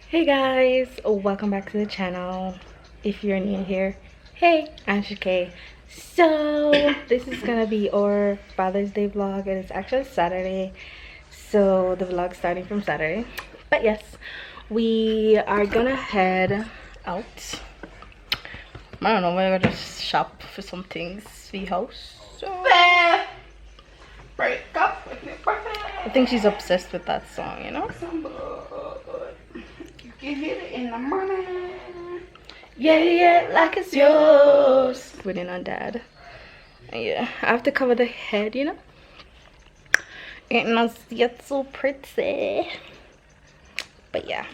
Hey guys, welcome back to the channel. If you're new here, hey, I'm Shakay. So this is gonna be our Father's Day vlog. It is actually Saturday, so the vlog starting from Saturday. But yes, we are gonna head out. I don't know, we're gonna shop for some things for the house. So break up with your boyfriend. I think she's obsessed with that song, you know. You get it in the morning. Yeah, like it's yours. Waiting on dad. Yeah, I have to cover the head, you know. Ain't not yet so pretty. But yeah.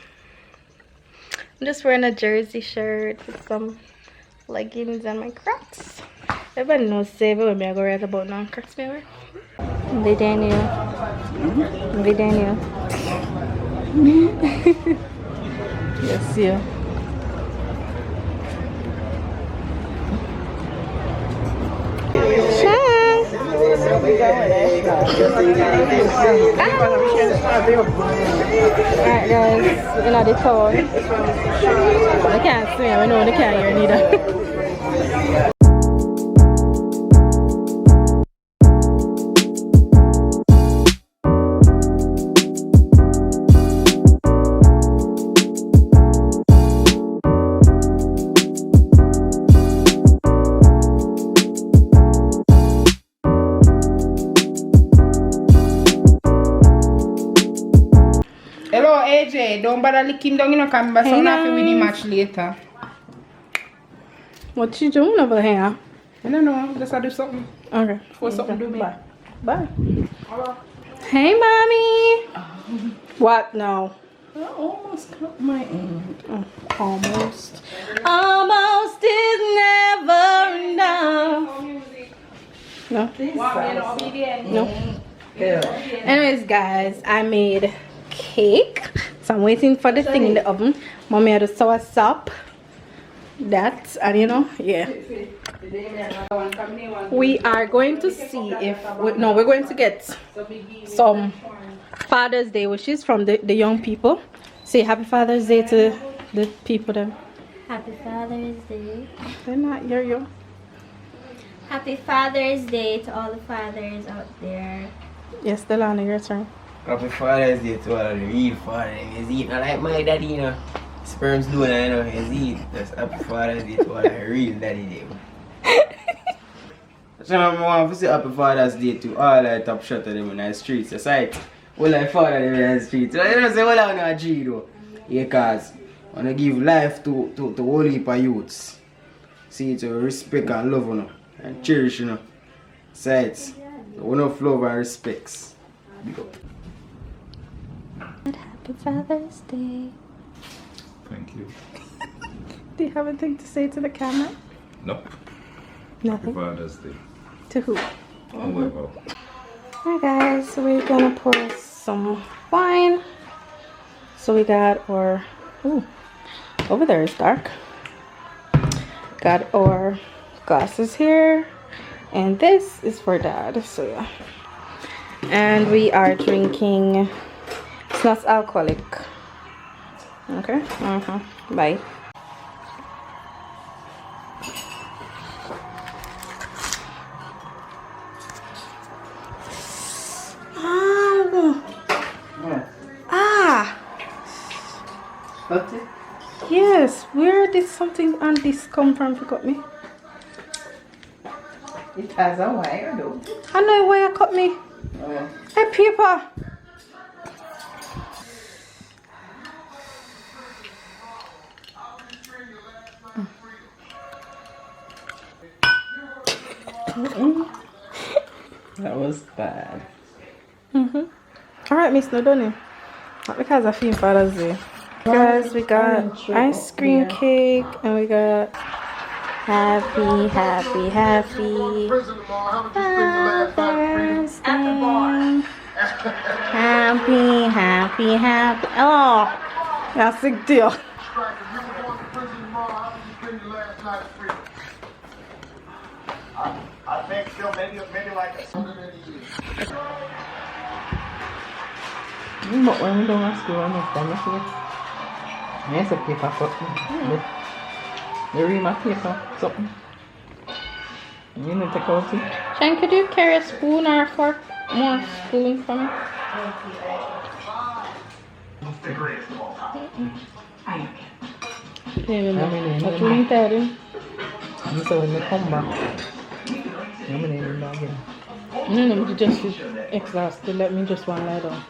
I'm just wearing a jersey shirt with some leggings and my Crocs. Everybody knows save it when I go right about now. Crocs me wear. Daniel. Yes, you. Alright guys, you know the town. They can't see me, I know they can't hear neither. Hello AJ, don't bother licking down, you know, come back, so I'm happy with the match later. What you doing over here? I don't know, just I do something. Okay. For something to do me. Bye. Bye. Hey mommy. What? No. I almost cut my end. Almost. Almost is never enough. No? No. Anyways, guys, I made cake. So I'm waiting for the thing in the oven. Mommy had a sour sop. That, and you know, yeah. We are going to see if, we're going to get some Father's Day wishes from the young people. Say happy Father's Day to the people then. Happy Father's Day. They're not hear you. Happy Father's Day to all the fathers out there. Yes, Delana, your turn. Happy Father's Day to all the real fathers. He's eating like my daddy, you know. Sperm's doing that, you know. He's eating. That's Happy Father's Day to all the real daddy day. So I want to say Happy Father's Day to all the top shot of them in the streets. It's like, well, like father them in the streets. So you know, say, well, I'm not a G though. Because I want to give life to whole heap of youths. See, to respect and love, you know. And cherish, you know. So it's enough love and respects. Big up. Happy Father's Day. Thank you. Do you have anything to say to the camera? Nope. Nothing. Happy Father's Day. To who? Whoever. Alright guys, so we're gonna pour some wine. So we got our, ooh, over there is dark. Got our glasses here. And this is for dad, so yeah. And we are drinking, it's not alcoholic. Okay, bye. Okay. Yes, where did something on this come from? You cut me. It has a wire though. I know where you cut me. Oh. Hey, paper. That was bad. Alright, Miss Nodoni. Not because I feel Father's Day. Guys, we got ice cream cake and we got happy Father's Day. Happy. Oh, that's a big deal. I think still maybe like a But when we don't ask you, I make them. Yes, a paper cut. You read my paper, something. You need to take out it. Shane, could you carry a spoon or a fork? More spoon for me? The greatest of all time. What you mean, Daddy? I'm so when they come back. I'm going to again. No, no, you just exhausted. Let me just one lie down.